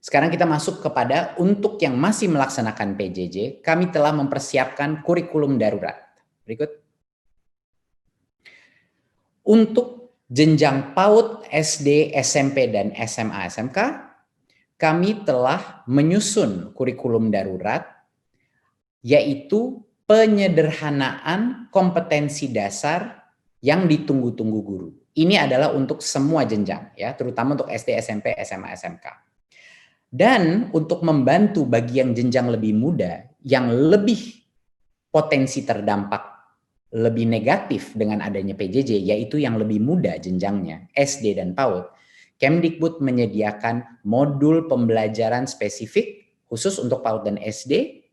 Sekarang kita masuk kepada untuk yang masih melaksanakan PJJ, kami telah mempersiapkan kurikulum darurat. Berikut. Untuk jenjang PAUD, SD, SMP, dan SMA, SMK, kami telah menyusun kurikulum darurat, yaitu penyederhanaan kompetensi dasar yang ditunggu-tunggu guru. Ini adalah untuk semua jenjang, ya, terutama untuk SD, SMP, SMA, SMK. Dan untuk membantu bagi yang jenjang lebih muda, yang lebih potensi terdampak lebih negatif dengan adanya PJJ, yaitu yang lebih muda jenjangnya, SD dan PAUD, Kemdikbud menyediakan modul pembelajaran spesifik khusus untuk PAUD dan SD,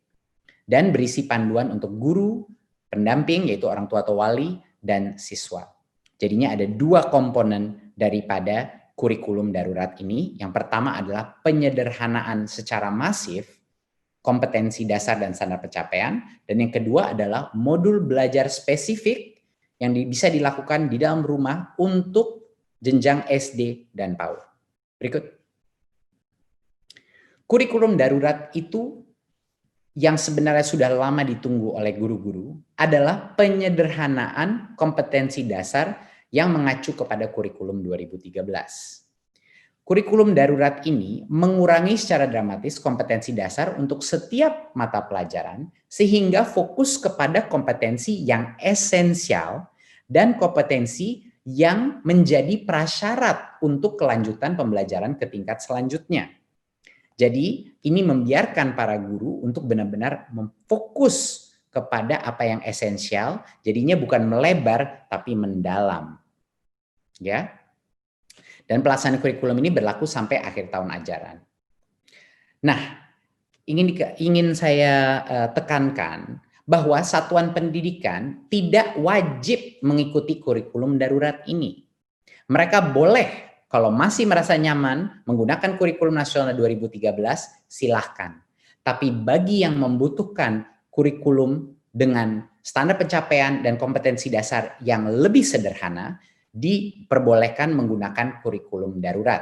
dan berisi panduan untuk guru, pendamping, yaitu orang tua atau wali, dan siswa. Jadinya ada dua komponen daripada kurikulum darurat ini. Yang pertama adalah penyederhanaan secara masif kompetensi dasar dan standar pencapaian, dan yang kedua adalah modul belajar spesifik yang bisa dilakukan di dalam rumah untuk jenjang SD dan PAUD. Berikut. Kurikulum darurat itu yang sebenarnya sudah lama ditunggu oleh guru-guru adalah penyederhanaan kompetensi dasar yang mengacu kepada kurikulum 2013. Kurikulum darurat ini mengurangi secara dramatis kompetensi dasar untuk setiap mata pelajaran sehingga fokus kepada kompetensi yang esensial dan kompetensi yang menjadi prasyarat untuk kelanjutan pembelajaran ke tingkat selanjutnya. Jadi ini membiarkan para guru untuk benar-benar memfokus kepada apa yang esensial, jadinya bukan melebar tapi mendalam. Ya. Dan pelaksanaan kurikulum ini berlaku sampai akhir tahun ajaran. Nah, ingin saya tekankan bahwa satuan pendidikan tidak wajib mengikuti kurikulum darurat ini. Mereka boleh, kalau masih merasa nyaman menggunakan kurikulum nasional 2013, silahkan. Tapi bagi yang membutuhkan kurikulum dengan standar pencapaian dan kompetensi dasar yang lebih sederhana, diperbolehkan menggunakan kurikulum darurat.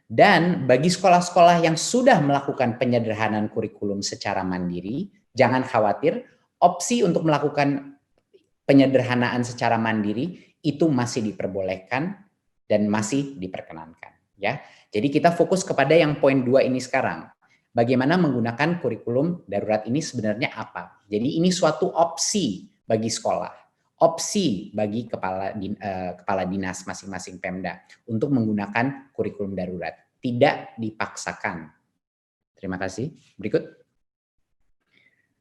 Dan bagi sekolah-sekolah yang sudah melakukan penyederhanaan kurikulum secara mandiri, jangan khawatir, opsi untuk melakukan penyederhanaan secara mandiri itu masih diperbolehkan dan masih diperkenankan. Ya, jadi kita fokus kepada yang poin 2 ini sekarang. Bagaimana menggunakan kurikulum darurat ini sebenarnya apa? Jadi ini suatu opsi bagi sekolah. Opsi bagi kepala dinas masing-masing Pemda untuk menggunakan kurikulum darurat, tidak dipaksakan. Terima kasih. Berikut.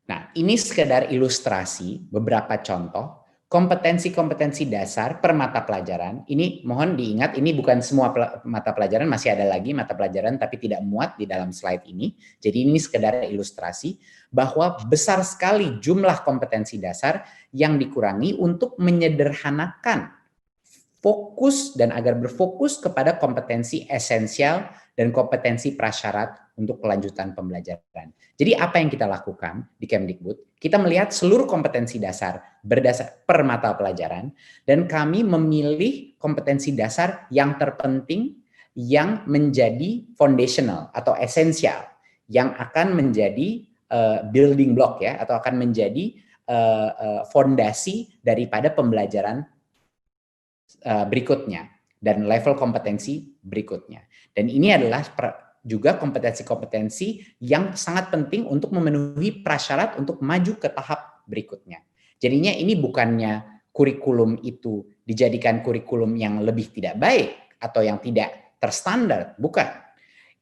Nah, ini sekedar ilustrasi beberapa contoh kompetensi-kompetensi dasar per mata pelajaran. Ini mohon diingat, ini bukan semua mata pelajaran, masih ada lagi mata pelajaran tapi tidak muat di dalam slide ini. Jadi ini sekedar ilustrasi bahwa besar sekali jumlah kompetensi dasar yang dikurangi untuk menyederhanakan fokus dan agar berfokus kepada kompetensi esensial dan kompetensi prasyarat untuk kelanjutan pembelajaran. Jadi apa yang kita lakukan di Kemdikbud? Kita melihat seluruh kompetensi dasar berdasar per mata pelajaran dan kami memilih kompetensi dasar yang terpenting yang menjadi foundational atau esensial yang akan menjadi building block ya atau akan menjadi fondasi daripada pembelajaran berikutnya dan level kompetensi berikutnya. Dan ini adalah juga kompetensi-kompetensi yang sangat penting untuk memenuhi prasyarat untuk maju ke tahap berikutnya. Jadinya ini bukannya kurikulum itu dijadikan kurikulum yang lebih tidak baik atau yang tidak terstandar, bukan.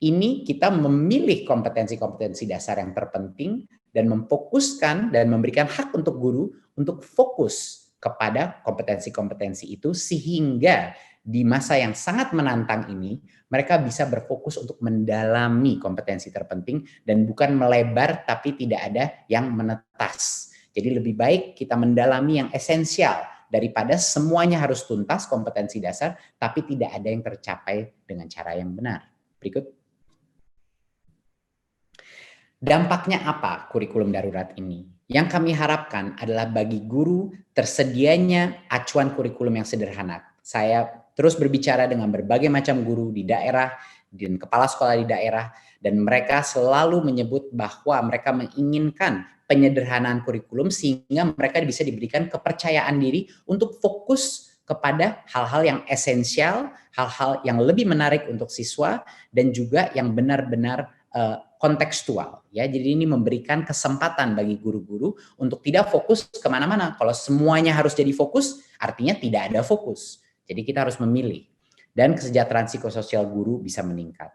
Ini kita memilih kompetensi-kompetensi dasar yang terpenting dan memfokuskan dan memberikan hak untuk guru untuk fokus kepada kompetensi-kompetensi itu sehingga di masa yang sangat menantang ini mereka bisa berfokus untuk mendalami kompetensi terpenting dan bukan melebar tapi tidak ada yang menetas. Jadi lebih baik kita mendalami yang esensial daripada semuanya harus tuntas kompetensi dasar tapi tidak ada yang tercapai dengan cara yang benar. Berikut. Dampaknya apa kurikulum darurat ini? Yang kami harapkan adalah bagi guru tersedianya acuan kurikulum yang sederhana. Saya terus berbicara dengan berbagai macam guru di daerah dan kepala sekolah di daerah Dan mereka selalu menyebut bahwa mereka menginginkan penyederhanaan kurikulum sehingga mereka bisa diberikan kepercayaan diri untuk fokus kepada hal-hal yang esensial, hal-hal yang lebih menarik untuk siswa, dan juga yang benar-benar kontekstual. Ya, jadi ini memberikan kesempatan bagi guru-guru untuk tidak fokus kemana-mana. Kalau semuanya harus jadi fokus, artinya tidak ada fokus. Jadi kita harus memilih. Dan kesejahteraan psikososial guru bisa meningkat.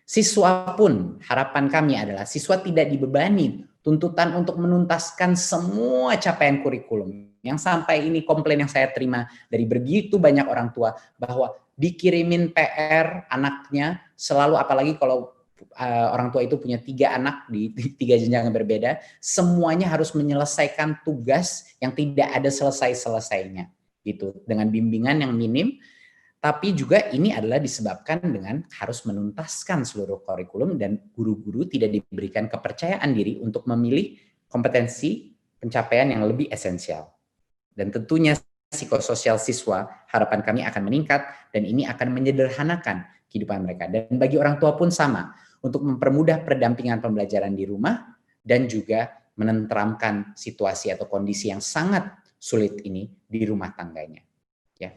Siswa pun, harapan kami adalah siswa tidak dibebani tuntutan untuk menuntaskan semua capaian kurikulum. Yang sampai ini komplain yang saya terima dari begitu banyak orang tua, bahwa dikirimin PR anaknya selalu, apalagi kalau orang tua itu punya 3 anak di 3 jenjang yang berbeda, semuanya harus menyelesaikan tugas yang tidak ada selesai-selesainya gitu, dengan bimbingan yang minim. Tapi juga ini adalah disebabkan dengan harus menuntaskan seluruh kurikulum dan guru-guru tidak diberikan kepercayaan diri untuk memilih kompetensi pencapaian yang lebih esensial. Dan tentunya psikososial siswa, harapan kami akan meningkat dan ini akan menyederhanakan kehidupan mereka. Dan bagi orang tua pun sama, untuk mempermudah pendampingan pembelajaran di rumah dan juga menenteramkan situasi atau kondisi yang sangat sulit ini di rumah tangganya. Ya.